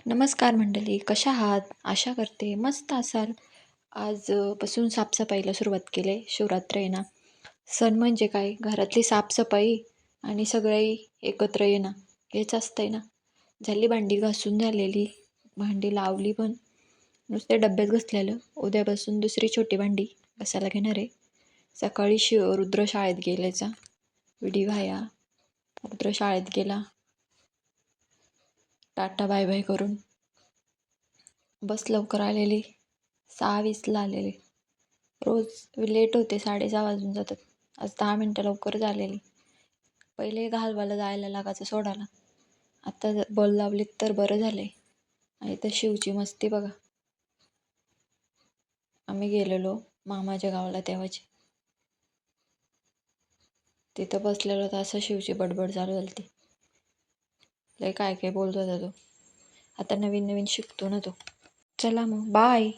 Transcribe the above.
नमस्कार मंडळी, कशा आहात? आशा करते मस्त असाल. आज पासून साफसफाईला सुरुवात केली. शिवरात्र आहे ना. सण म्हणजे काय? घरातली साफसफाई आणि सगळे एकत्र येणं हेच असतंय ना. झाली भांडी घासून झालेली, भांडी लावली पण नुसते डब्यात घासलेलं. उद्यापासून दुसरी छोटी भांडी घासायला घेणार आहे. सकाळी रुद्र शाळेत गेल्याचा विडी व्हाया. रुद्र शाळेत गेला. टाटा बाय बाय करून बस लवकर आलेली. 6:20ला आलेली. रोज लेट होते, 6:30 वाजून जातात. आज 10 मिनटं लवकर झालेली. पहिले घालवायला जायला लागायचं सोडायला. आता बॉल लावलीत तर बरं झालंय. आणि तर शिवची मस्ती बघा. आम्ही गेलेलो मामाच्या गावाला तेव्हाची. तिथं बसलेलो तर असं शिवची बडबड चालू झाली ती. लय काय काय बोलत होता तो. आता नवीन नवीन शिकतो ना तो. चला मग बाय.